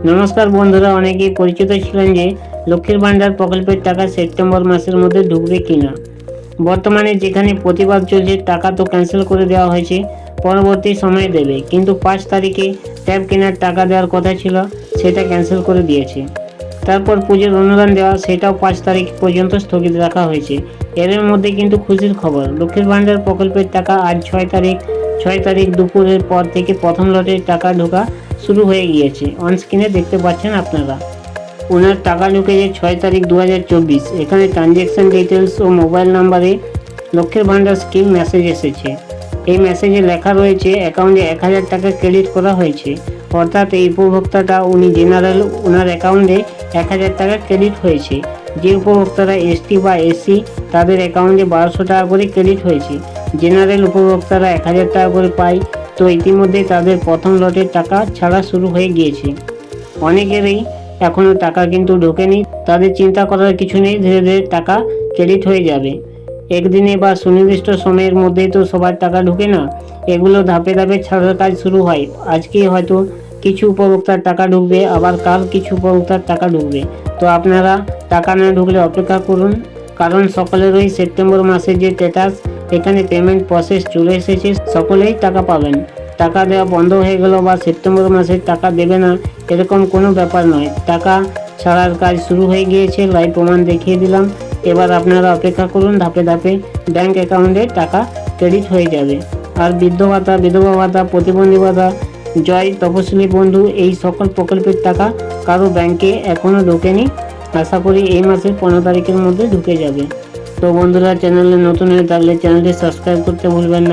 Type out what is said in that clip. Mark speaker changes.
Speaker 1: নমস্কার বন্ধুরা, অনেকেই পরিচিত ছিলেন যে লক্ষ্মীর ভান্ডার প্রকল্পের টাকা সেপ্টেম্বর মাসের মধ্যে ঢুকবে কিনা। বর্তমানে যেখানে প্রতিবাদ চলছে টাকা তো ক্যান্সেল করে দেওয়া হয়েছে, পরবর্তী সময়ে দেবে, কিন্তু 5 তারিখে ট্যাব কেনার টাকা দেওয়ার কথা ছিল, সেটা ক্যান্সেল করে দিয়েছে। তারপর পুজোর অনুদান দেওয়া, সেটাও 5 তারিখ পর্যন্ত স্থগিত রাখা হয়েছে। এর মধ্যে কিন্তু খুশির খবর, লক্ষ্মীর ভান্ডার প্রকল্পের টাকা আজ 6 তারিখ দুপুরের পর থেকে প্রথম লটের টাকা ঢোকা শুরু হয়ে গিয়েছে। অনস্ক্রিনে দেখতে পাচ্ছেন আপনারা। ওনার টাকা ঢুকেছে 6 তারিখ 2024। এখানে ট্রানজ্যাকশন ডিটেলস ও মোবাইল নাম্বারে লক্ষ্মীর ভান্ডার স্কিম মেসেজ এসেছে। এই মেসেজে লেখা রয়েছে অ্যাকাউন্টে 1000 টাকা ক্রেডিট করা হয়েছে, অর্থাৎ এই উপভোক্তাটা উনি জেনারেল, ওনার অ্যাকাউন্টে 1000 টাকা ক্রেডিট হয়েছে। যে উপভোক্তারা এসটি বা এসসি, তাদের অ্যাকাউন্টে 1200 টাকা করে ক্রেডিট হয়েছে। জেনারেল উপভোক্তারা 1000 টাকা করে পায়। তো ইতিমধ্যে তাদের প্রথম লটের টাকা ছাড়া শুরু হয়ে গিয়েছে। অনেকেরই এখনও টাকা কিন্তু ঢোকেনি, তাদের চিন্তা করার কিছু নেই, ধীরে ধীরে টাকা ক্রেডিট হয়ে যাবে। একদিনে বা সুনির্দিষ্ট সময়ের মধ্যেই তো সবার টাকা ঢোকে না, এগুলো ধাপে ধাপে ছাড়ার কাজ শুরু হয়। আজকে হয়তো কিছু উপভোক্তার টাকা ঢুকবে, আবার কাল কিছু উপভোক্তার টাকা ঢুকবে। তো আপনারা টাকা না ঢুকলে অপেক্ষা করুন, কারণ সকলেরই সেপ্টেম্বর মাসের যে স্ট্যাটাস, এখানে পেমেন্ট প্রসেস চলে এসেছে, সকলেই টাকা পাবেন। টাকা দেওয়া বন্ধ হয়ে গেল বা সেপ্টেম্বর মাসে টাকা দেবে না, এরকম কোনো ব্যাপার নয়। টাকা ছাড়ার কাজ শুরু হয়ে গিয়েছে, লাইভ প্রমাণ দেখিয়ে দিলাম। এবার আপনারা অপেক্ষা করুন, ধাপে ধাপে ব্যাংক অ্যাকাউন্টে টাকা ক্রেডিট হয়ে যাবে। আর বৃদ্ধ ভাতা, বিধবা ভাতা, প্রতিবন্ধী ভাতা, জয় তপশিলি বন্ধু, এই সকল প্রকল্পের টাকা কারো ব্যাংকে এখনও ঢোকেনি। আশা করি এই মাসের 15 তারিখের মধ্যে ঢুকে যাবে। তো বন্ধুরা, চ্যানেলে নতুন হয়ে থাকলে চ্যানেলটি সাবস্ক্রাইব করতে ভুলবেন না।